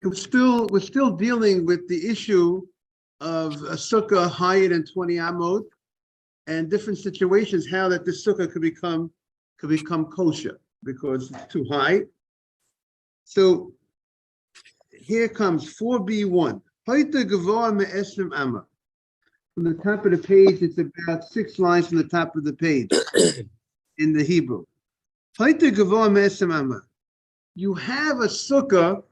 we're still dealing with the issue of a sukkah higher than 20 amot and different situations, how that this sukkah could become kosher because it's too high. So here comes 4b1. From the top of the page, it's about 6 lines from the top of the page in the Hebrew. You have a sukkah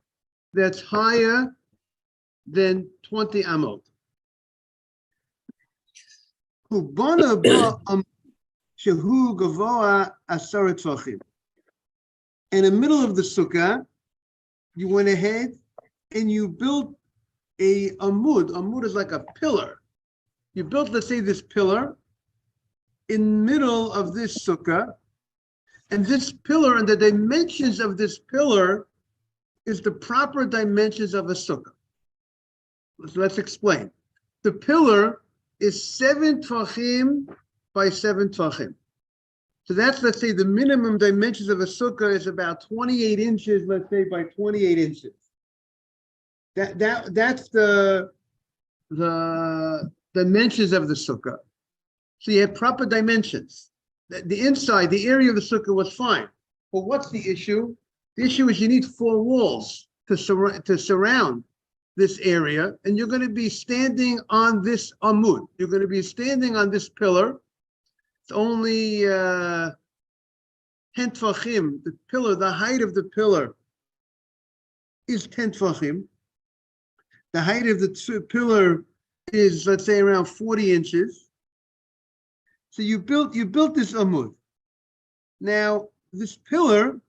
that's higher than 20 amot. In the middle of the sukkah, you went ahead and you built a amud. Amud is like a pillar. You built, let's say, this pillar in the middle of this sukkah, and this pillar and the dimensions of this pillar is the proper dimensions of a sukkah. So let's explain. The pillar is 7 tvachim by 7 tvachim. So that's, let's say, the minimum dimensions of a sukkah is about 28 inches, let's say, by 28 inches. That's the dimensions of the sukkah. So you have proper dimensions. The inside, the area of the sukkah was fine. But what's the issue? The issue is you need 4 walls to surround this area, and you're going to be standing on this amud. You're going to be standing on this pillar. It's only 10 tvachim. The pillar, the height of the pillar is 10 tvachim. The height of the pillar is, let's say, around 40 inches. So you built this amud. Now, this pillar,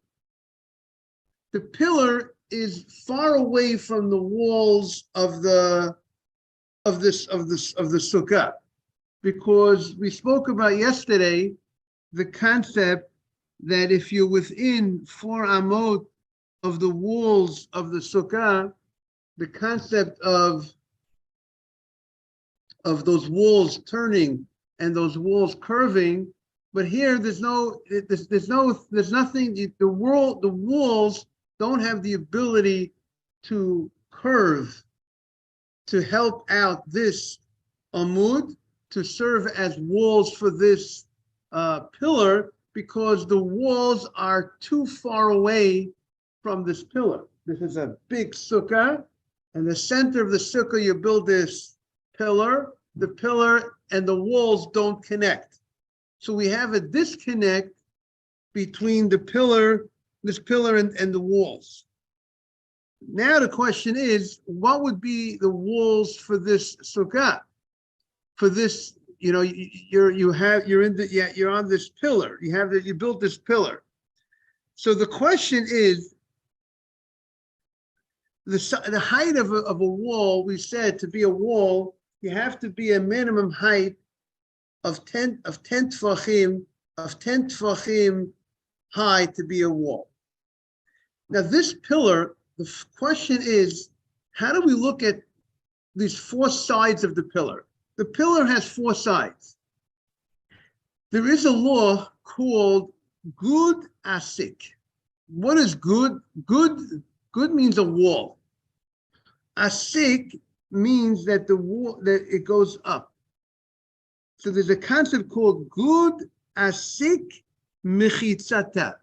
the pillar is far away from the walls of the sukkah, because we spoke about yesterday the concept that if you're within 4 amot of the walls of the sukkah, the concept of those walls turning and those walls curving, but here there's nothing. The walls don't have the ability to curve to help out this amud to serve as walls for this pillar, because the walls are too far away from this pillar. This is a big sukkah, and the center of the sukkah you build this pillar. The pillar and the walls don't connect. So we have a disconnect between this pillar and the walls. Now the question is, what would be the walls for this sukkah? For this, you're on this pillar. You built this pillar. So the question is, the height of a wall. We said to be a wall, you have to be a minimum height of 10 tvachim high to be a wall. Now this pillar, the question is, how do we look at these 4 sides of the pillar? The pillar has 4 sides. There is a law called gud asik. What is good? Good means a wall. Asik means that the wall, that it goes up. So there's a concept called gud asik mechitzata.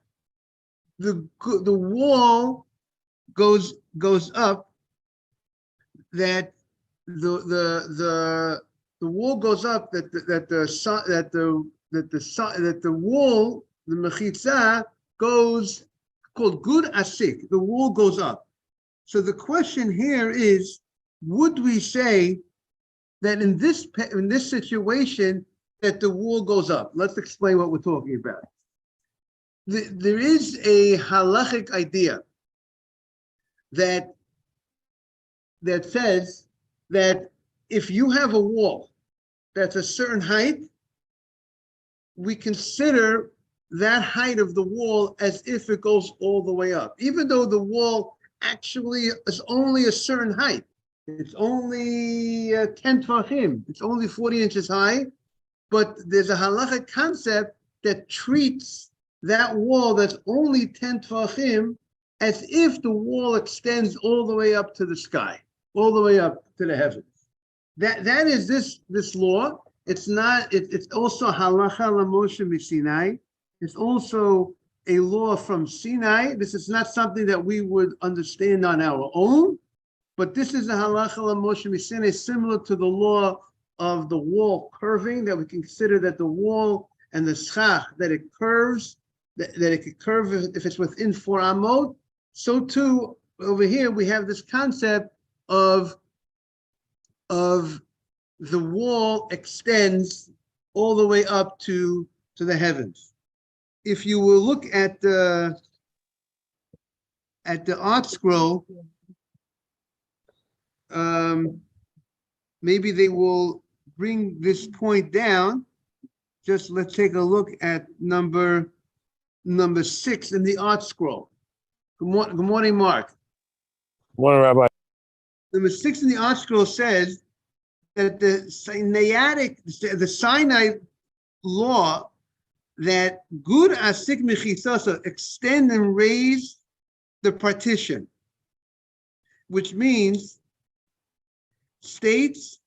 The wall goes up. That the wall goes up. That the wall, the mechitza, goes, called gud asik. The wall goes up. So the question here is, would we say that in this situation that the wall goes up? Let's explain what we're talking about. There is a halachic idea that says that if you have a wall that's a certain height, we consider that height of the wall as if it goes all the way up, even though the wall actually is only a certain height. It's only 10 tvachim. It's only 40 inches high, but there's a halachic concept that treats that wall that's only 10 tvachim as if the wall extends all the way up to the sky, all the way up to the heavens. That is this law. It's not. It's also halacha lamoshe misinai. It's also a law from Sinai. This is not something that we would understand on our own, but this is a halacha lamoshe misinai, similar to the law of the wall curving, that we consider that the wall and the schach, that it curves, that it could curve if it's within 4 amot. So too, over here, we have this concept of the wall extends all the way up to the heavens. If you will look at the art scroll, maybe they will bring this point down. Just let's take a look at number 6 in the art scroll. Good morning, Mark. Good morning, Rabbi. Number 6 in the art scroll says that the Sinai law, that good asik mechisasa, extend and raise the partition, which means, states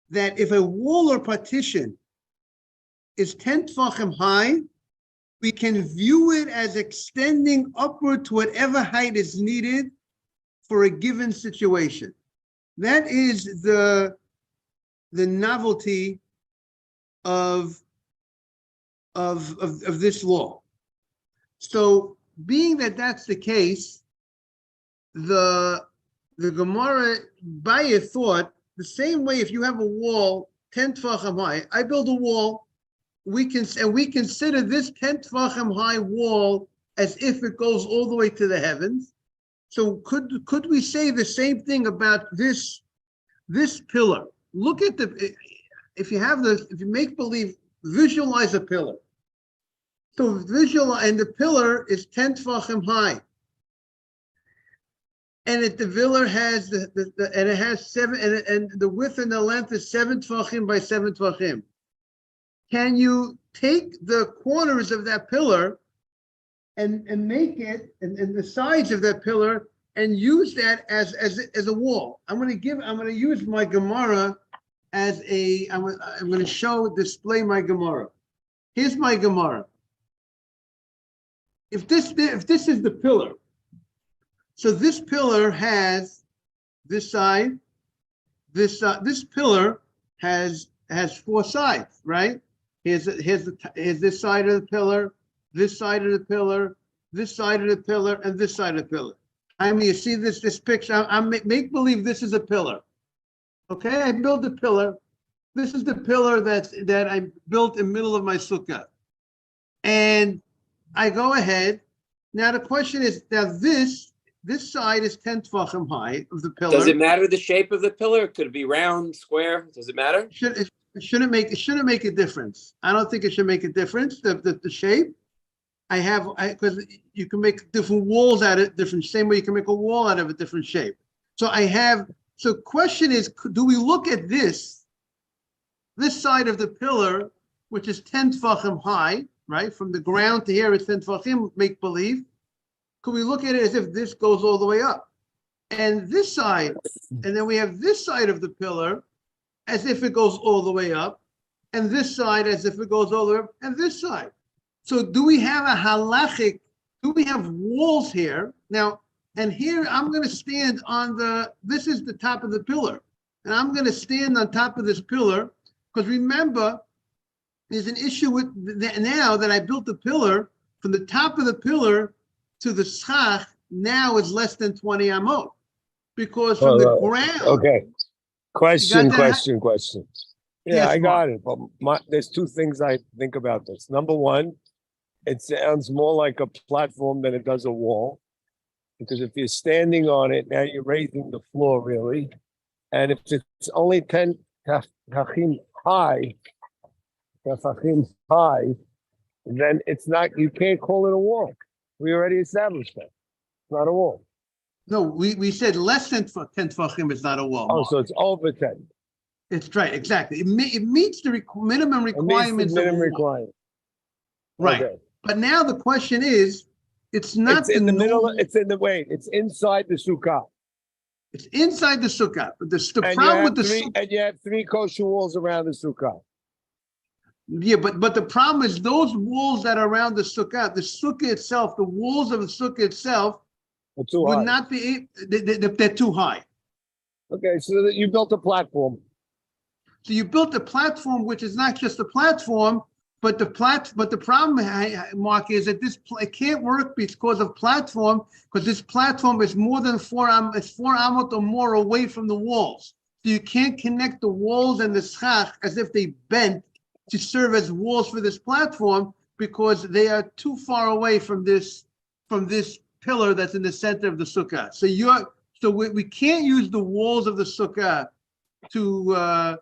that if a wall or partition is 10 tefachim high, we can view it as extending upward to whatever height is needed for a given situation. That is the novelty of this law. So, being that that's the case, the Gemara Baya thought the same way. If you have a wall 10 tefachim high, I build a wall. We consider this 10 tefachim high wall as if it goes all the way to the heavens. So could we say the same thing about this pillar? Look at if you make believe, visualize a pillar. So and the pillar is 10 tefachim high, and the pillar has and it has 7, and the width and the length is 7 tefachim by 7 tefachim. Can you take the corners of that pillar and make it, and the sides of that pillar, and use that as a wall? I'm going to use my Gemara as I'm going to display my Gemara. Here's my Gemara. If this is the pillar, so this pillar has this side, this pillar has 4 sides, right? Here's this side of the pillar, this side of the pillar, this side of the pillar, and this side of the pillar. I mean, you see this picture. I make believe this is a pillar. Okay, I built a pillar. This is the pillar that I built in the middle of my sukkah, and I go ahead. Now the question is, now this side is 10 tefachim high of the pillar. Does it matter the shape of the pillar? Could it be round, square? Does it matter? It shouldn't make a difference. I don't think it should make a difference. The shape. Because you can make different walls out of different, same way you can make a wall out of a different shape. So question is, do we look at this side of the pillar, which is 10 tefachim high, right? From the ground to here, it's 10 tefachim, make believe. Could we look at it as if this goes all the way up? And this side, and then we have this side of the pillar as if it goes all the way up, and this side as if it goes all the way up, and this side. So do we have a halachic, do we have walls here? Now, and here I'm going to stand on this is the top of the pillar. And I'm going to stand on top of this pillar, because remember, there's an issue with now that I built the pillar, from the top of the pillar to the schach, now is less than 20 amot. Because from the ground. Okay. Question. Yeah, Yes, I got it. But there's 2 things I think about this. Number one, it sounds more like a platform than it does a wall. Because if you're standing on it, now you're raising the floor, really. And if it's only 10 tefachim high, then it's not, you can't call it a wall. We already established that. It's not a wall. No, we said less than 10 tefachim is not a wall. Oh, so it's over 10. It's right, exactly. It meets the minimum requirements. Minimum requirement. Right. Okay. But now the question is, It's not It's in the middle. normal- It's in the way. It's inside the sukkah. It's inside the sukkah. But the And problem with the you have three kosher walls around the sukkah. yeah, but the problem is those walls that are around the sukkah itself, the walls of the sukkah itself They're too would high. not be. They're too high. Okay, so that you built a platform. So you built a platform, which is not just a platform, but the problem, Mark, is that it can't work because of platform, because this platform is more than 4 amot or more away from the walls. So you can't connect the walls and the schach as if they bent to serve as walls for this platform, because they are too far away from this pillar that's in the center of the sukkah. So we can't use the walls of the sukkah to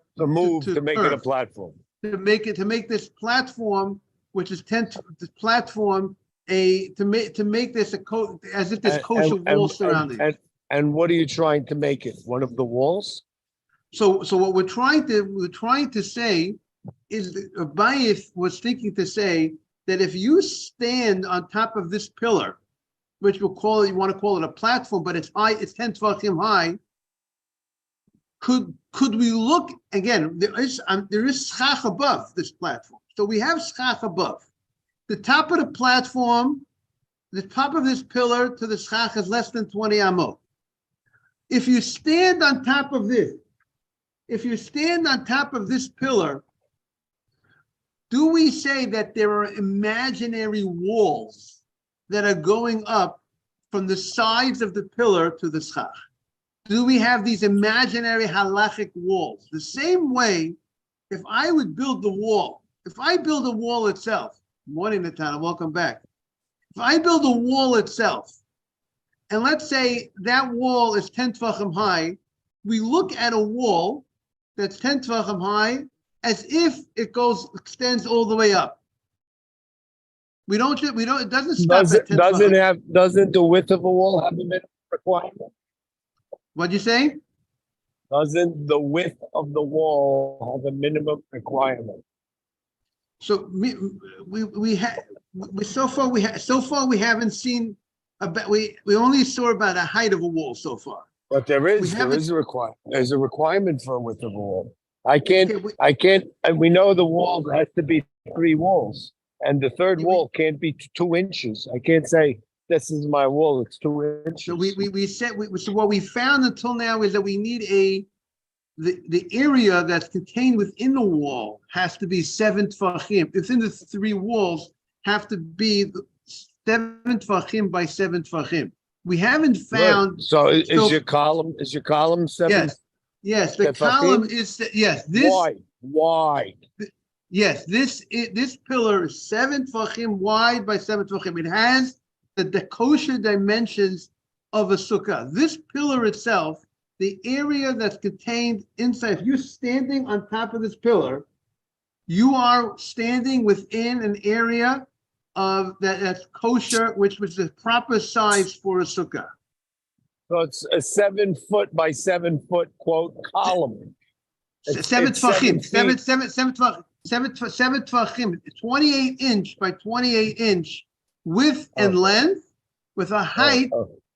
make it a platform. to make this platform, which is this platform, to make this as if there's kosher walls surrounding it. And what are you trying to make it? One of the walls? So what we're trying to say is that Abaye was thinking to say that if you stand on top of this pillar, which you want to call it a platform, but it's high, it's 10 tefachim high. Could we look again? There is schach above this platform, so we have schach above. The top of the platform, the top of this pillar to the schach is less than 20 amot. If you stand on top of this, pillar, do we say that there are imaginary walls that are going up from the sides of the pillar to the schach? Do we have these imaginary halachic walls? The same way, if I would build the wall, if I build a wall itself, morning, Natana, welcome back. If I build a wall itself, and let's say that wall is 10 tefachim high, we look at a wall that's 10 tefachim high as if it extends all the way up. It doesn't stop at 10 tefachim. Doesn't the width of a wall have a minimum requirement? What'd you say? Doesn't the width of the wall have a minimum requirement? So so far we haven't seen we only saw about a height of a wall so far. But there is a requirement. There's a requirement for a width of a wall. And we know the wall has to be 3 walls, and the third wall can't be 2 inches. I can't say this is my wall, it's 2 inches. So so what we found until now is that we need the area that's contained within the wall has to be 7 tefachim. Within the 3 walls have to be 7 tefachim by 7 tefachim. We haven't found. Good. So is your column 7? Yes. The column is this. Why? Yes, this pillar is 7 tefachim wide by 7 tefachim. It has the kosher dimensions of a sukkah. This pillar itself, the area that's contained inside, if you're standing on top of this pillar, you are standing within an area of that's kosher, which was the proper size for a sukkah. So it's a 7 foot by 7 foot quote column. 7 tefachim, 7 tefachim, 28 inch by 28 inch width and length, with a height.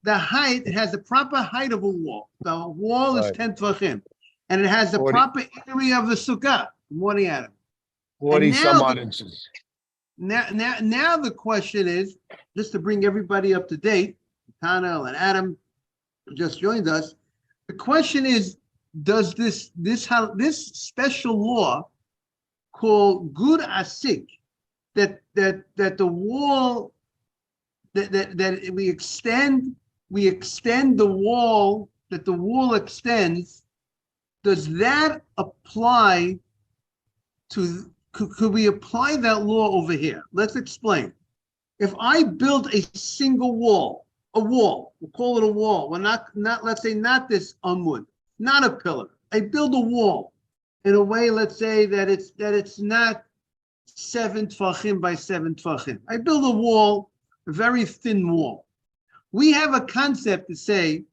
The height, it has the proper height of a wall. The wall is 10 tefachim, and it has the proper area of the sukkah. Good morning, Adam. 40 some odd inches. Now the question is, just to bring everybody up to date, Tana and Adam just joined us. The question is, does this special law called Gud Asik, that the wall that we extend the wall, that the wall extends, does that apply to, could we apply that law over here? Let's explain. If I build a single wall, we'll call it a wall. We're not let's say not this amud, not a pillar. I build a wall in a way, let's say that it's not 7 tefachim by 7 tefachim. I build a wall, a very thin wall. We have a concept to say,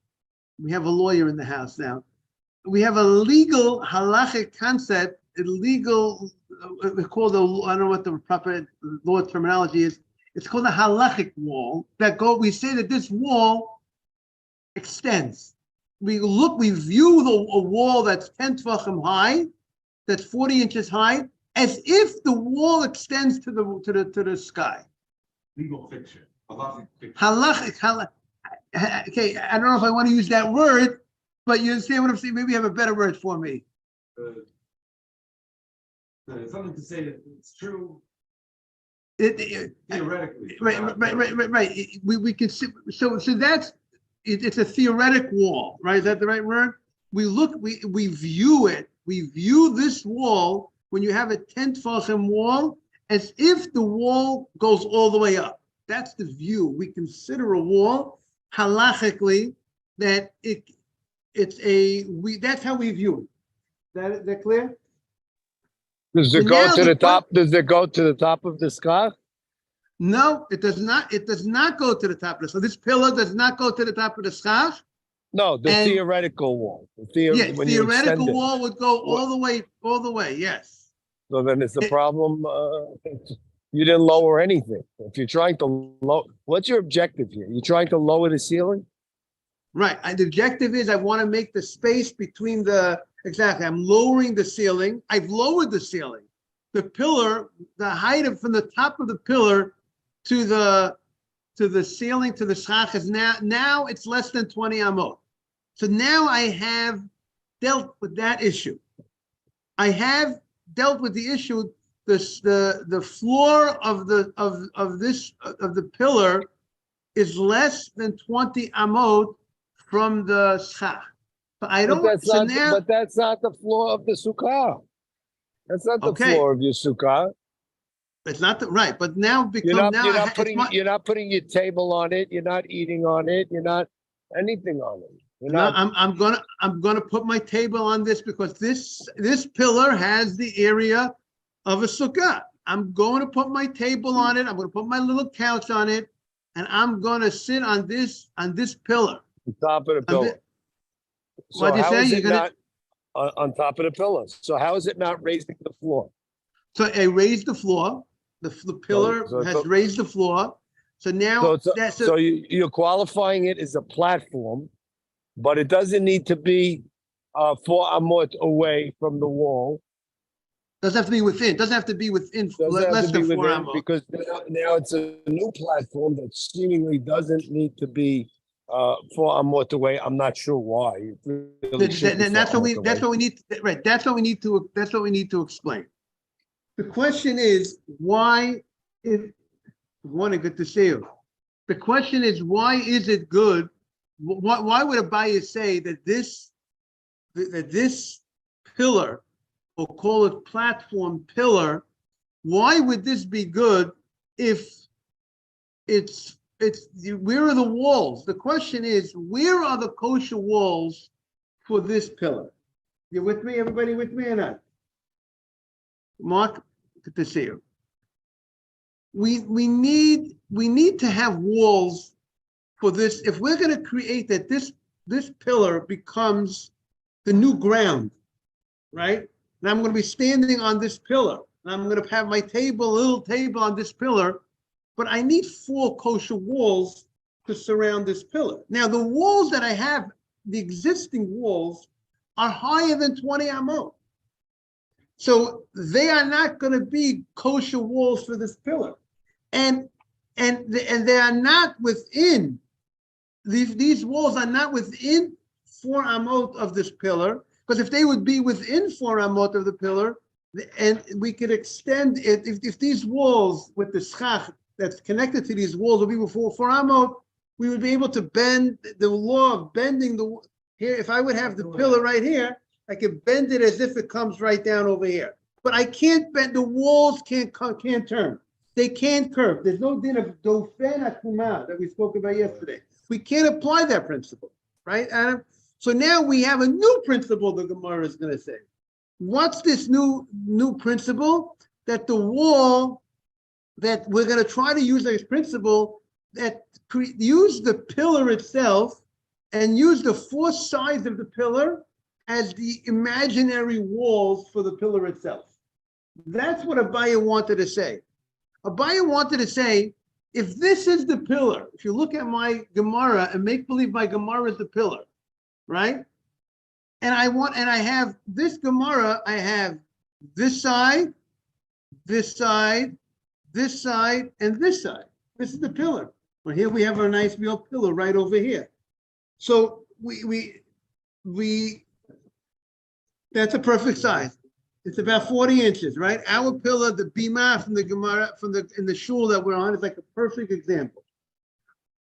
we have a lawyer in the house now. We have a legal halachic concept, we call I don't know what the proper law terminology is. It's called a halachic wall we say that this wall extends. We view a wall that's 10 tvachim high, that's 40 inches high, as if the wall extends to the sky. Legal fiction. Halachic. Okay, I don't know if I want to use that word, but you understand what I'm saying? Maybe you have a better word for me. Something to say that it's true Theoretically. theoretically. Right. We can see, so that's it's a theoretic wall, right? Is that the right word? We view it. We view this wall when you have a 10 tefachim wall as if the wall goes all the way up. That's the view. We consider a wall halachically that that's how we view it. Is that clear? Does it So go now to the the top? Does it go to the top of the Succah? No, it does not. It does not go to the top of the. So this pillar does not go to the top of the Succah. No, the And- theoretical wall. Yeah, When you extend theoretical it. wall would go all the way. Yes. So then it's a problem. You didn't lower anything. If you're trying to what's your objective here? You're trying to lower the ceiling? Right. And the objective is I want to make the space between exactly. I'm lowering the ceiling. I've lowered the ceiling. The pillar, the height from the top of the pillar to the ceiling to the schach is now it's less than 20 amot. So now I have dealt with that issue. I have dealt with the issue. The floor of the pillar is less than 20 amot from the schach. But I don't. But that's not the floor of the Sukkah. That's not the floor of your Sukkah. It's not right. But now You're not putting your table on it. You're not eating on it. You're not anything on it. I'm gonna put my table on this because this pillar has the area of a sukkah. I'm going to put my table on it. I'm going to put my little couch on it, and I'm going to sit on this pillar. On top of the pillar. So What'd you how say? is it not on top of the pillar? So how is it not raising the floor? So I raised the floor. The pillar has raised the floor. So now so you're qualifying it as a platform, but it doesn't need to be 4 amot away from the wall. Doesn't have to be within. Doesn't have to be within less than 4 amot. Because now it's a new platform that seemingly doesn't need to be 4 amot away. I'm not sure why. That's what we need. Right. That's what we need to explain. The question is why good to see you. The question is why is it good? Why would Abaye say that this pillar, or call it platform pillar, why would this be good if it's where are the walls? The question is, where are the kosher walls for this pillar? You with me? Everybody with me or not? Mark, good to see you. We need to have walls for this. If we're going to create that this pillar becomes the new ground, right? And I'm going to be standing on this pillar. And I'm going to have my little table on this pillar, but I need 4 kosher walls to surround this pillar. Now, the walls that I have, the existing walls, are higher than 20 amot. So they are not going to be kosher walls for this pillar. And they are not within, these walls are not within 4 amot of this pillar, because if they would be within 4 amot of the pillar, and we could extend it, if these walls with the schach that's connected to these walls will be before 4 amot, we would be able to bend the law of bending here. If I would have the pillar right here, I could bend it as if it comes right down over here. But I can't bend, the walls can't turn. They can't curve. There's no din of dofen akuma that we spoke about yesterday. We can't apply that principle, right, Adam? So now we have a new principle the Gemara is going to say. What's this new principle? That the wall, that we're going to try to use this principle, that use the pillar itself and use the 4 sides of the pillar as the imaginary walls for the pillar itself. That's what Abaye wanted to say. Abaye wanted to say if this is the pillar, if you look at my Gemara and make believe my Gemara is the pillar, right? And I have this Gemara, I have this side, this side, this side, and this side. This is the pillar. Well, here we have our nice real pillar right over here. So we that's a perfect size. It's about 40 inches, right? Our pillar, the bima from the Gemara, in the shul that we're on, is like a perfect example.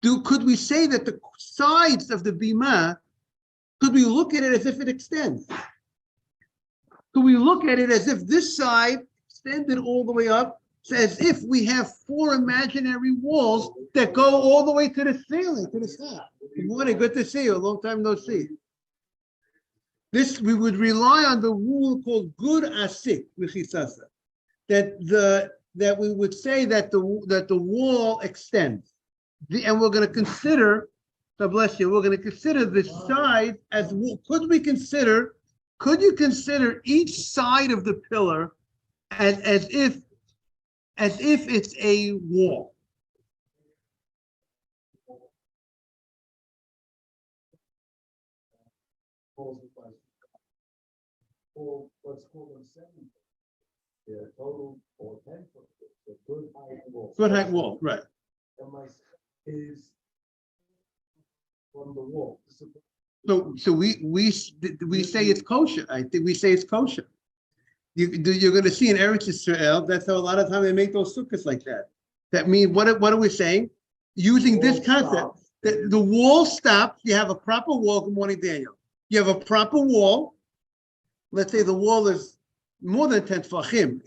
Could we say that the sides of the bima, could we look at it as if it extends? Could we look at it as if this side extended all the way up, as if we have 4 imaginary walls that go all the way to the ceiling, to the sky? Good morning, good to see you. A long time no see. This, we would rely on the rule called good asik v'chisasa, that we would say that the wall extends, and we're going to consider. God bless you. We're going to consider the side as. Could you consider each side of the pillar as if it's a wall? Let's call them 7. Yeah, total or 10 foot. A good height wall. Good height wall, right? And my is from the wall. So we say it's kosher. I think we say it's kosher. You're going to see in Eretz Israel, that's how a lot of time they make those sukkahs like that. That means what are we saying? Using this concept that the wall stops. You have a proper wall. Good morning, Daniel. You have a proper wall. Let's say the wall is more than 10 tefachim.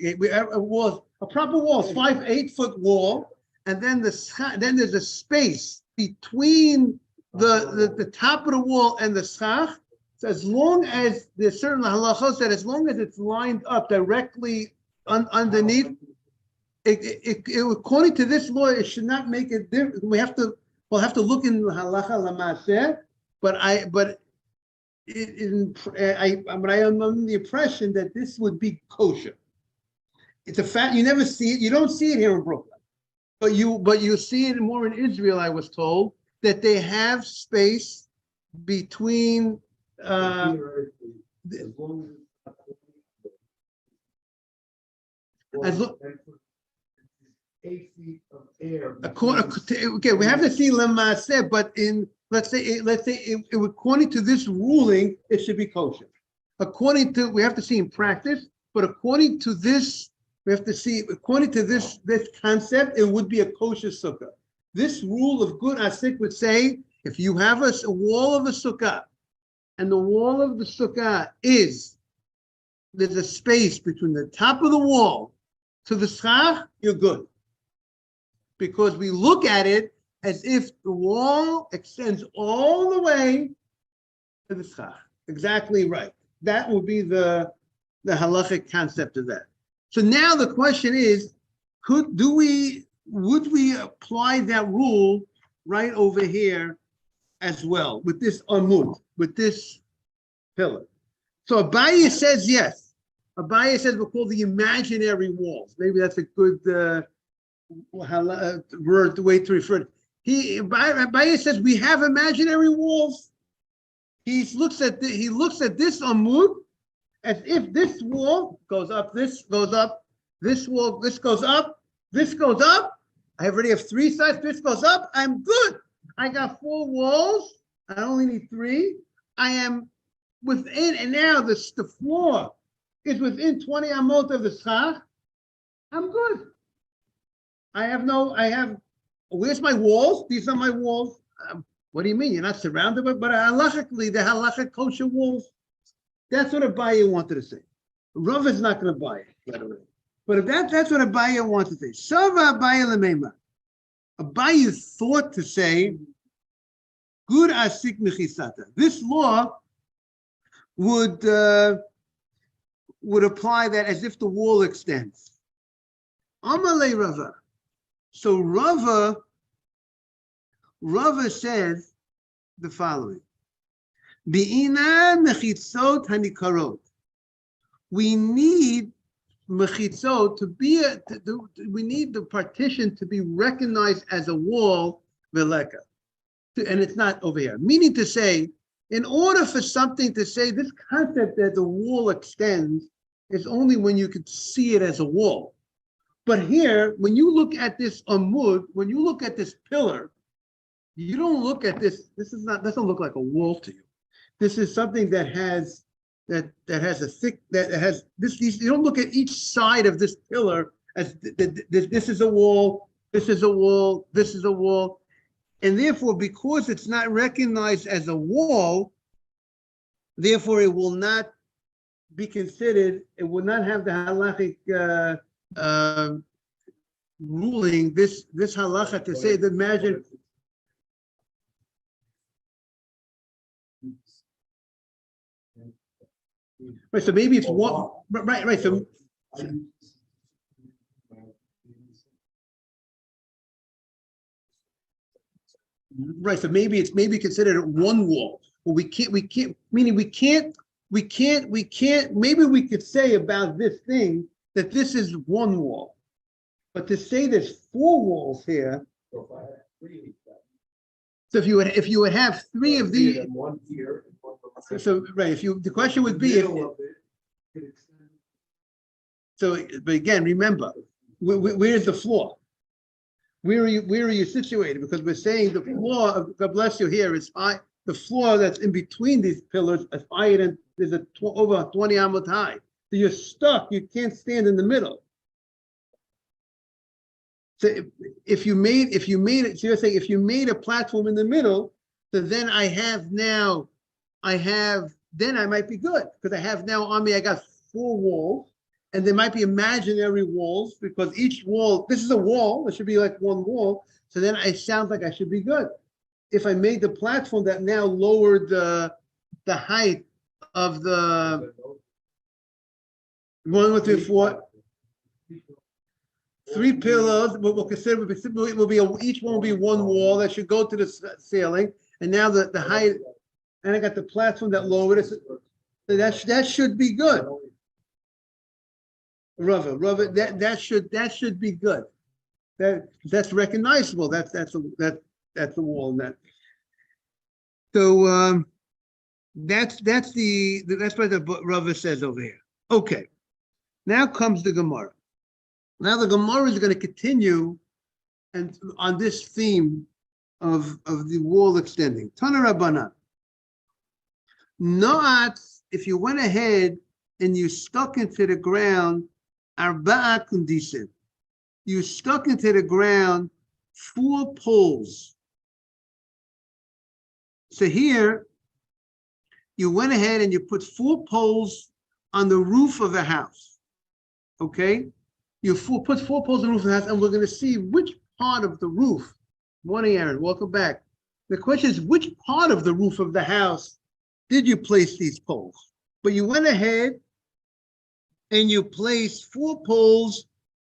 A proper wall is 8 foot wall, and then there's a space between the top of the wall and the schach. So as long as there's certain halachos that as long as it's lined up directly underneath, according to this law, it should not make a difference. We'll have to look in halacha lamaseh, but I am under the impression that this would be kosher. It's a fact. You never see it. You don't see it here in Brooklyn, but you see it more in Israel. I was told that they have space between. As long, 8 feet of air. Okay, we have to see lemaseh, but let's say it, according to this ruling, it should be kosher. We have to see in practice, but according to this concept, it would be a kosher sukkah. This rule of good asik would say if you have a wall of a sukkah, and the wall of the sukkah there's a space between the top of the wall to the schach, you're good. Because we look at it as if the wall extends all the way to the schach. Exactly right. That will be the halachic concept of that. So now the question is, would we apply that rule right over here as well with this amud, with this pillar? So Abaye says yes. Abaye says we'll call the imaginary walls. Maybe that's a good word, the way to refer to it. Abaye says we have imaginary walls. He looks at this amud as if this wall goes up, this goes up, this wall, this goes up, this goes up. I already have 3 sides. This goes up. I'm good. I got 4 walls. I only need 3. I am within, and now the floor is within 20 amot of the schach. I'm good. Where's my walls? These are my walls. What do you mean? You're not surrounded by, but halachically, the halachic kosher walls. That's what Abaye wanted to say. Rav is not going to buy it, by the way. But if that's what Abaye wanted to say. Sava Abaye lemema. Abaye thought to say, good asik mechisata. This law would apply that as if the wall extends. Amalei Rava. So Rava says the following. Bi'ina mechitzot hanikarot. We need mechitzot to be we need the partition to be recognized as a wall veleka, and it's not over here. Meaning to say, in order for something to say this concept that the wall extends is only when you can see it as a wall. But here, when you look at this amud, when you look at this pillar, you don't look at this. This is not doesn't look like a wall to you. This is something that has that has a thick that has this. You don't look at each side of this pillar as this is a wall. This is a wall. This is a wall. And therefore, because it's not recognized as a wall, therefore it will not be considered, it will not have the halachic ruling, this halacha to say that imagine. Right, so maybe it's one, right, so. Right, so maybe it's considered one wall. Well, we can't, meaning we can't, maybe we could say about this thing that this is one wall. But to say there's four walls here, So if I had three, so if you would have three of these, and one here and one behind. so right, the question would be, Middle of it could extend. so, but again, remember, where's the floor? Where are you situated? Because we're saying the floor, God bless you, here is high. The floor that's in between these pillars is higher than, there's over 20 amot high. So you're stuck, you can't stand in the middle. So if you made it, so you're saying if you made a platform in the middle, so then then I might be good, because I have now on me, I got four walls. And there might be imaginary walls, because each wall, this is a wall, it should be like one wall. So then it sounds like I should be good. If I made the platform that now lowered the height of the 1, 2, 4, 3 pillars, we'll consider will be each one will be one wall that should go to the ceiling. And now the height, and I got the platform that lowered it. So that should be good. Rava, that should be good. That's recognizable. That's a wall in that. So that's what the Rava says over here. Okay, now comes the Gemara. Now the Gemara is going to continue and on this theme of the wall extending. Tana Rabbanan. Not if you went ahead and you stuck into the ground. Arba'a kundisim. You stuck into the ground 4 poles. So here, you went ahead and you put 4 poles on the roof of the house. Okay? You put 4 poles on the roof of the house, and we're going to see which part of the roof. Morning, Aaron. Welcome back. The question is, which part of the roof of the house did you place these poles? But you went ahead and you place 4 poles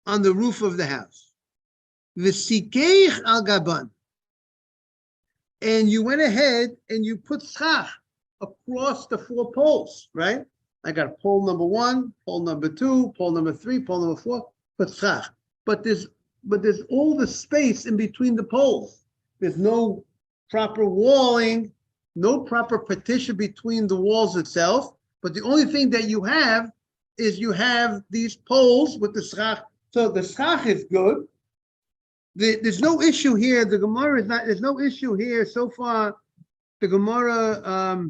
on the roof of the house. V'sikeich al gaban. And you went ahead and you put schach across the 4 poles, right? I got pole number 1, pole number 2, pole number 3, pole number 4, put schach. But there's all the space in between the poles. There's no proper walling, no proper partition between the walls itself. But the only thing that you have is you have these poles with the schach. So the schach is good. There's no issue here. The Gemara is not, there's no issue here so far. The Gemara,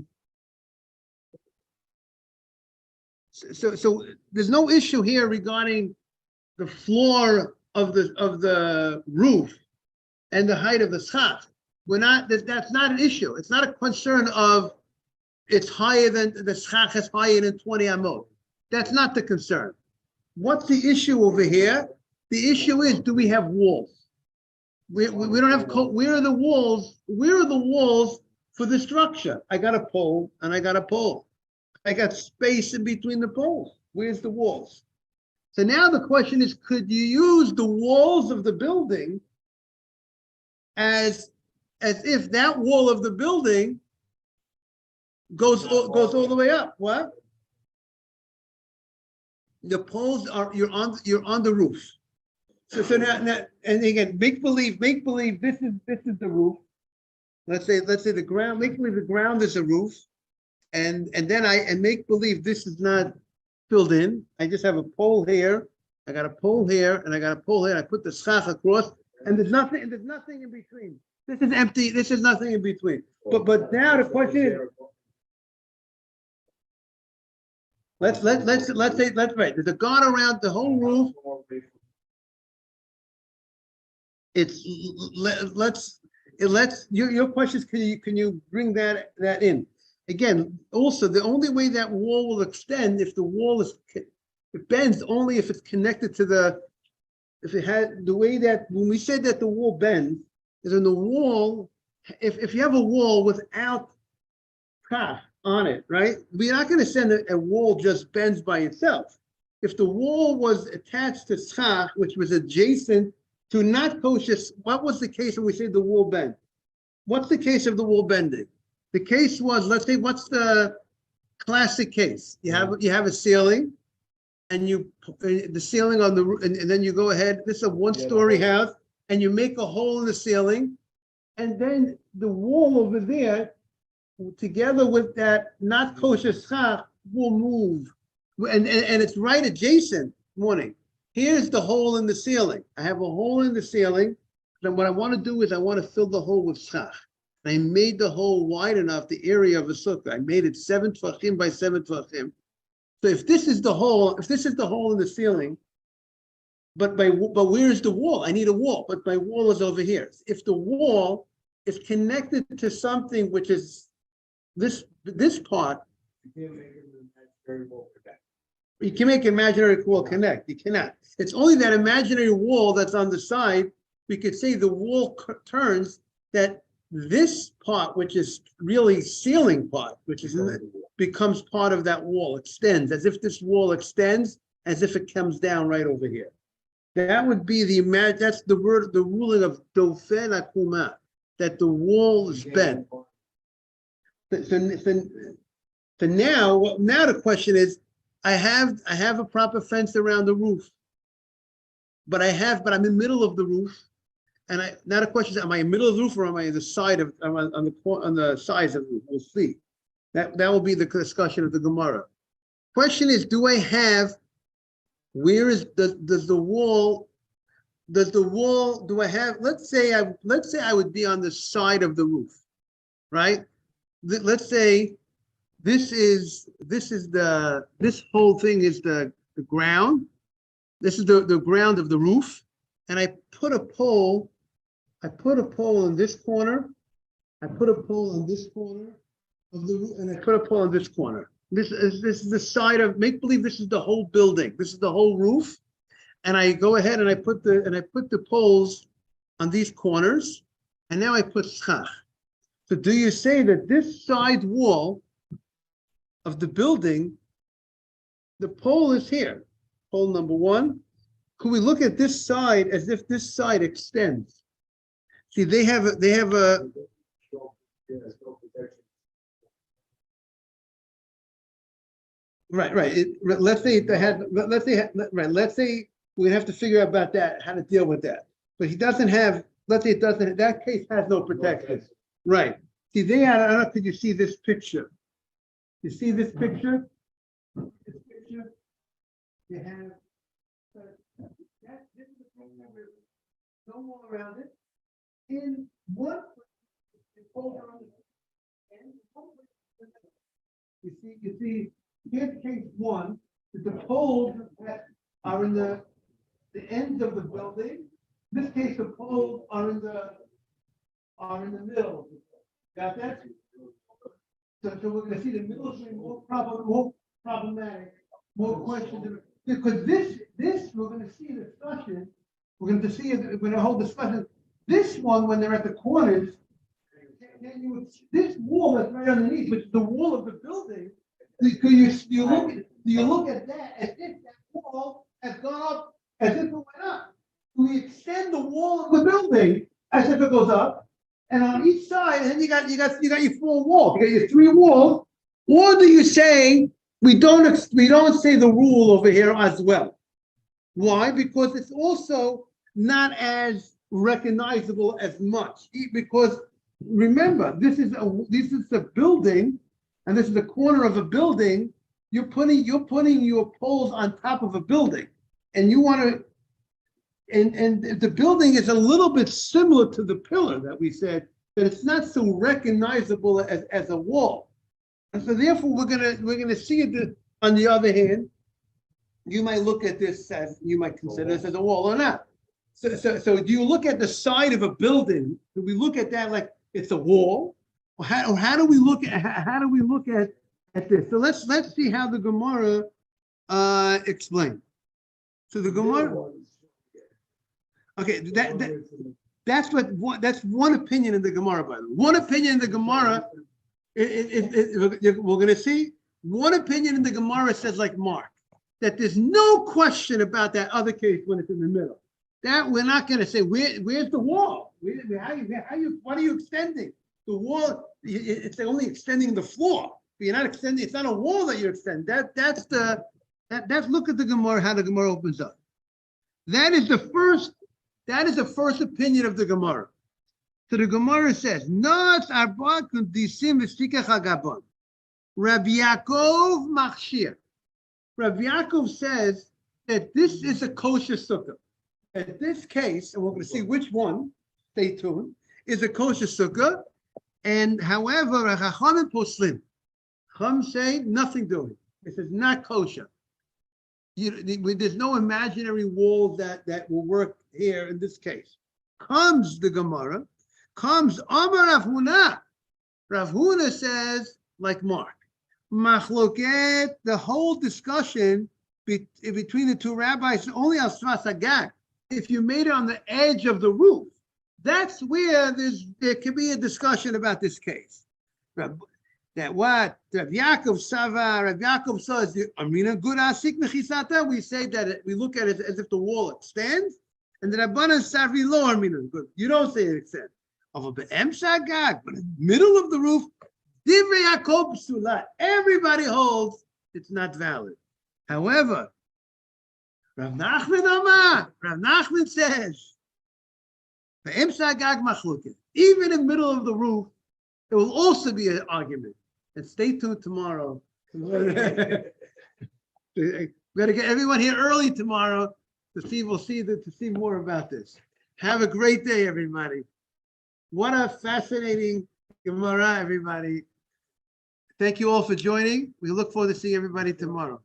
so there's no issue here regarding the floor of the roof and the height of the schach. That's not an issue. It's not a concern of it's higher than, the schach is higher than 20 amot. That's not the concern. What's the issue over here? The issue is, do we have walls? We don't have, where are the walls? Where are the walls for the structure? I got a pole and I got a pole. I got space in between the poles. Where's the walls? So now the question is, could you use the walls of the building as if that wall of the building goes all the way up? What? The poles are, you're on the roof. So now, and again, make believe this is the roof. Let's say the ground, make believe the ground is a roof. And then make believe this is not filled in. I just have a pole here. I got a pole here and I got a pole here. I put the schach across and there's nothing in between. This is empty. This is nothing in between. But now the question is, let's say, right. There's a guard around the whole roof. Your question is, can you bring that in? Again, also, the only way that wall will extend if the wall it bends only if it's connected to if it had the way that when we said that the wall bends is in the wall, if you have a wall without kaf on it, right? We're not going to send a wall just bends by itself. If the wall was attached to schach, which was adjacent to not kosher, what was the case when we say the wall bend? What's the case of the wall bending? The case was, let's say, what's the classic case? You have a ceiling, and the ceiling on the roof, and then you go ahead. This is a one-story house, and you make a hole in the ceiling, and then the wall over there, together with that not kosher schach, will move, and it's right adjacent. Morning. Here's the hole in the ceiling. I have a hole in the ceiling. Then what I want to do is I want to fill the hole with schach. I made the hole wide enough, the area of a sukkah. I made it 7 tefachim by 7 tefachim. So if this is the hole in the ceiling, but where is the wall? I need a wall, but my wall is over here. If the wall is connected to something which is this part, you can make imaginary wall connect. You cannot. It's only that imaginary wall that's on the side. We could say the wall turns that. This part, which is really ceiling part, which is becomes part of that wall, extends, as if this wall extends, as if it comes down right over here. That would be that's the ruling of dofen akuma, that the wall is bent. So now the question is, I have a proper fence around the roof, but I'm in the middle of the roof. And now the question is, am I in the middle of the roof or am I on the side of on the sides of the roof? We'll see. That will be the discussion of the Gemara. Question is, do I have? Where is does the wall? Do I have? Let's say I would be on the side of the roof, right? Let's say this whole thing is the ground. This is the ground of the roof, and I put a pole. I put a pole in this corner. I put a pole in this corner of the roof, and I put a pole in this corner. This is the side of make believe. This is the whole building. This is the whole roof, and I go ahead and I put the poles on these corners, and now I put schach. So do you say that this side wall of the building, the pole is here, pole number one? Could we look at this side as if this side extends? See, they have a right. Let's say we have to figure out about that, how to deal with that. But he doesn't have. Let's say it doesn't. That case has no protection. Right. See, I don't know. Could you see this picture? You see this picture? This picture. You have. This is the picture. No wall around it. In one you see, here's case one, that the poles are in the ends of the building. In this case, the poles are in the middle. Got that? So we're going to see the middle is more problematic, more questions. Because this we're going to see in the discussion. We're going to hold discussion. This one, when they're at the corners, this wall that's right underneath, which is the wall of the building, you look at that as if that wall has gone up, as if it went up. We extend the wall of the building as if it goes up, and on each side, and then you got your four walls, you got your three walls, or do you say We don't say the rule over here as well. Why? Because it's also not as recognizable as much. Because remember, this is a building, and this is the corner of a building. You're putting your poles on top of a building, and you want to. And the building is a little bit similar to the pillar that we said, that it's not so recognizable as a wall. And so therefore we're gonna see it. On the other hand, you might look at this as, you might consider this as a wall or not. So do you look at the side of a building? Do we look at that like it's a wall? Or how do we look at this? So let's see how the Gemara explains. So the Gemara. Okay, that's one opinion in the Gemara, by the way. One opinion in the Gemara, we're going to see. One opinion in the Gemara says, like Mark, that there's no question about that other case when it's in the middle. That we're not going to say, where's the wall? What are you extending? The wall, it's only extending the floor. You're not extending, it's not a wall that you're extending. That's look at the Gemara, how the Gemara opens up. That is the first opinion of the Gemara. So the Gemara says, Nos arba kundisim v'sikach hagabon. Rabbi Yaakov machshir. Rabbi Yaakov says that this is a kosher sukkah. At this case, and we're going to see which one, stay tuned, is a kosher sukkah. And however, Chachamim poslim. Chum say nothing doing. This is not kosher. There's no imaginary wall that will work here in this case. Comes the Gemara, comes Amar Rav Huna. Rav Huna says, like Mark, Machloket, the whole discussion between the two rabbis, only al Sfas Hagag. If you made it on the edge of the roof, that's where there could be a discussion about this case. That what Rav Yaakov Sava, Rav Yaakov says, Amina good asik mechisata. We say that we look at it as if the wall extends, and the Rabbanan Savri lo Amina good. You don't say it extends. Of a be'em shagag, but in the middle of the roof, Divrei Yaakov Psula. Everybody holds it's not valid. However, Rav Nachman Amar, Rav Nachman says, be'em shagag machloket. Even in the middle of the roof, there will also be an argument. And stay tuned tomorrow. We better get everyone here early tomorrow to see more about this. Have a great day, everybody. What a fascinating Gemara, everybody. Thank you all for joining. We look forward to seeing everybody tomorrow.